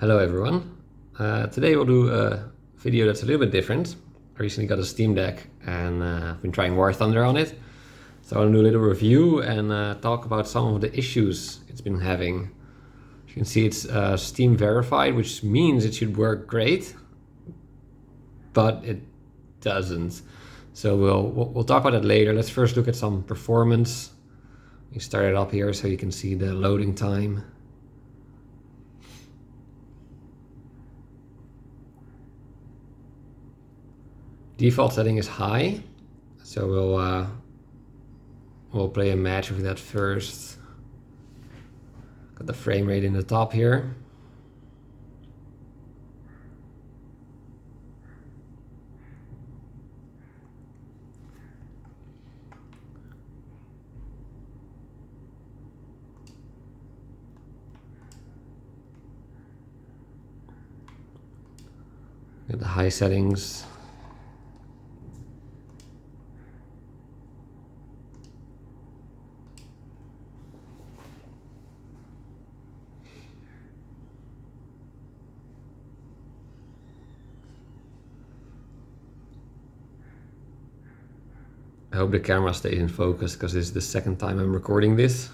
Hello everyone. Today we'll do a video that's a little bit different. I recently got a Steam Deck and I've been trying War Thunder on it. So I want to do a little review and talk about some of the issues it's been having. As you can see, it's Steam verified, which means it should work great, but it doesn't. So we'll talk about it later. Let's first look at some performance. We start it up here so you can see the loading time. Default setting is high, so we'll play a match with that first. Got the frame rate in the top here. Got the high settings. I hope the camera stays in focus because this is the second time I'm recording this.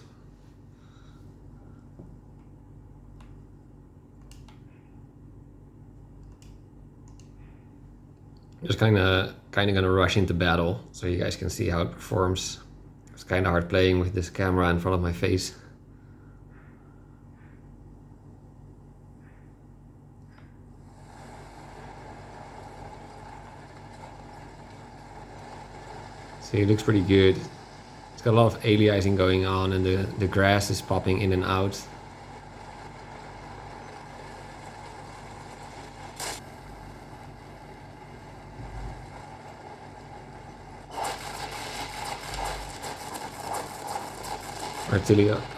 Just kind of gonna rush into battle so you guys can see how it performs. It's kind of hard playing with this camera in front of my face. See, it looks pretty good. It's got a lot of aliasing going on and the grass is popping in and out.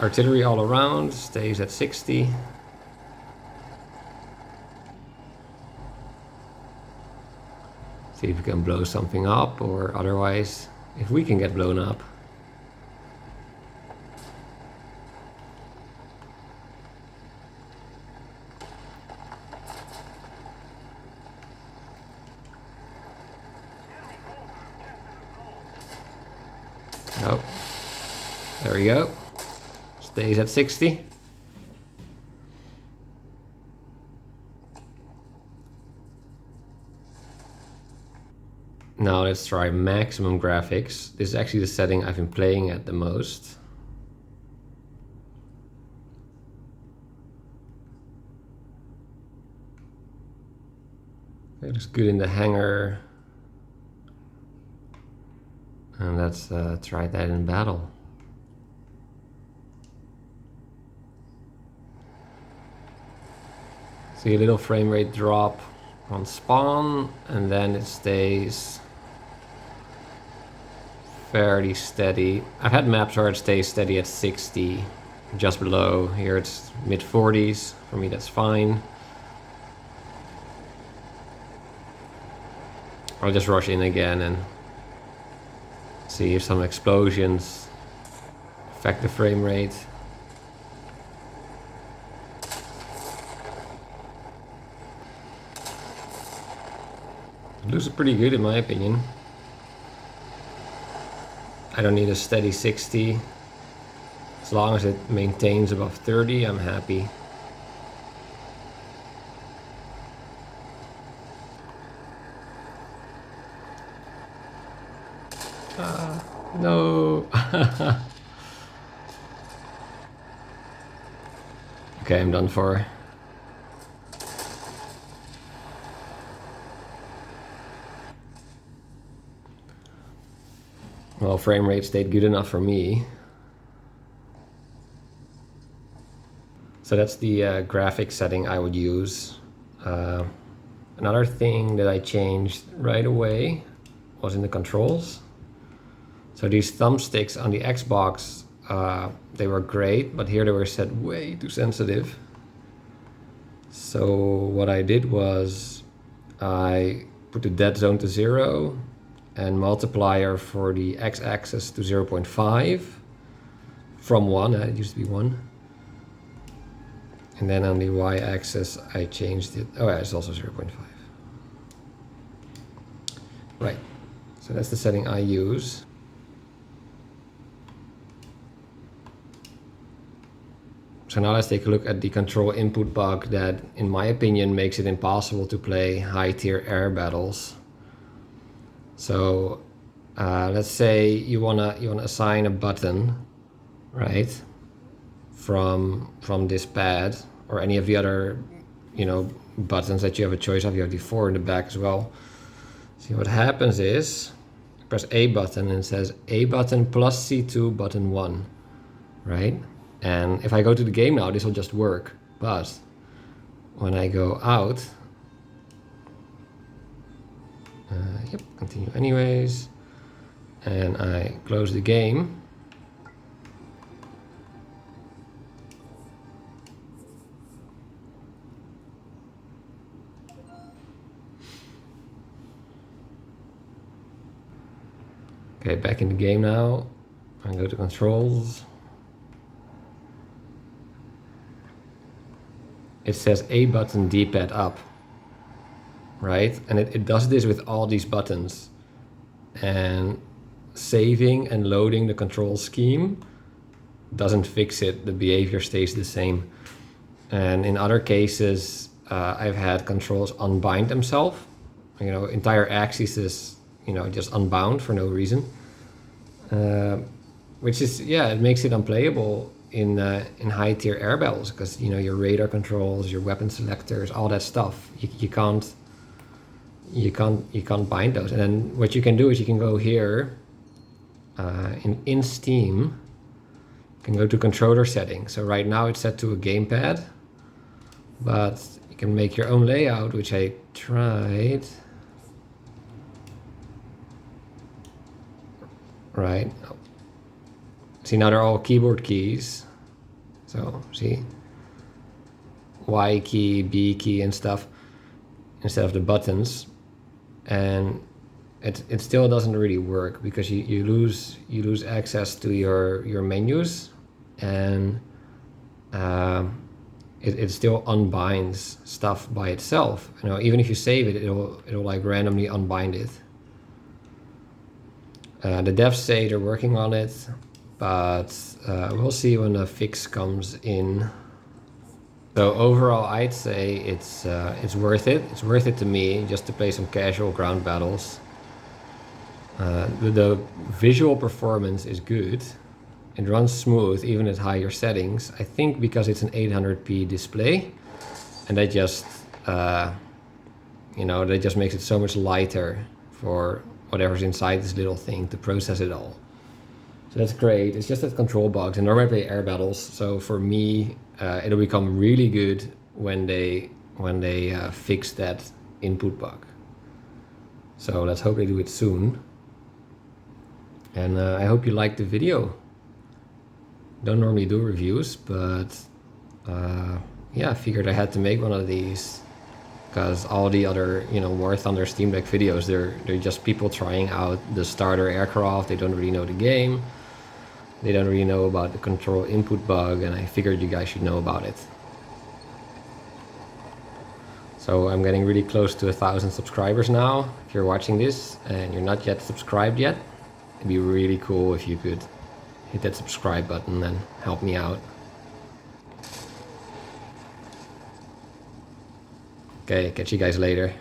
Artillery all around stays at 60. See if we can blow something up, or otherwise if we can get blown up. Oh, there we go. Stays at 60. Now let's try maximum graphics. This is actually the setting I've been playing at the most. It looks good in the hangar. And let's try that in battle. See a little frame rate drop on spawn, and then it stays fairly steady. I've had maps where it stays steady at 60, just below. Here it's mid 40s. For me, that's fine. I'll just rush in again and see if some explosions affect the frame rate. It looks pretty good in my opinion. I don't need a steady 60. As long as it maintains above 30, I'm happy. No. Okay, I'm done for. Well, frame rate stayed good enough for me. So that's the graphics setting I would use. Another thing that I changed right away was in the controls. So these thumbsticks on the Xbox, they were great, but here they were set way too sensitive. So what I did was I put the dead zone to 0 and multiplier for the x-axis to 0.5 from 1. It used to be 1. And then on the y-axis, I changed it. Oh yeah, it's also 0.5. Right, so that's the setting I use. So now let's take a look at the control input bug that, in my opinion, makes it impossible to play high-tier air battles. So let's say you wanna assign a button, right, from this pad or any of the other, buttons that you have a choice of. You have the 4 in the back as well. See what happens is, press A button and it says A button plus C2 button 1, right? And if I go to the game now, this will just work. But when I go out, yep, continue anyways, and I close the game, okay, back in the game now, I go to controls. It says A button D-pad up, right? And it does this with all these buttons. And saving and loading the control scheme doesn't fix it. The behavior stays the same. And in other cases, I've had controls unbind themselves. Entire axes just unbound for no reason. Which is, it makes it unplayable in high-tier air battles, because your radar controls, your weapon selectors, all that stuff, you can't bind those. And then what you can do is you can go here in Steam, you can go to controller settings. So right now it's set to a gamepad, but you can make your own layout, which I tried. Right. See, now they're all keyboard keys. So see, Y key, B key and stuff instead of the buttons. And it still doesn't really work because you lose access to your menus, and it still unbinds stuff by itself. Even if you save it, it'll like randomly unbind it. The devs say they're working on it, but we'll see when the fix comes in. So overall, I'd say it's worth it. It's worth it to me just to play some casual ground battles. The visual performance is good. It runs smooth even at higher settings. I think because it's an 800p display, and that just makes it so much lighter for whatever's inside this little thing to process it all. So that's great. It's just that control bugs, and normally I play air battles, so for me it'll become really good when they fix that input bug. So let's hope they do it soon. And I hope you liked the video. Don't normally do reviews, but I figured I had to make one of these, because all the other warthunder Steam Deck videos, they're just people trying out the starter aircraft. They don't really know the game. They don't really know about the control input bug, and I figured you guys should know about it. So I'm getting really close to 1,000 subscribers now. If you're watching this and you're not yet subscribed yet, it'd be really cool if you could hit that subscribe button and help me out. Okay, catch you guys later.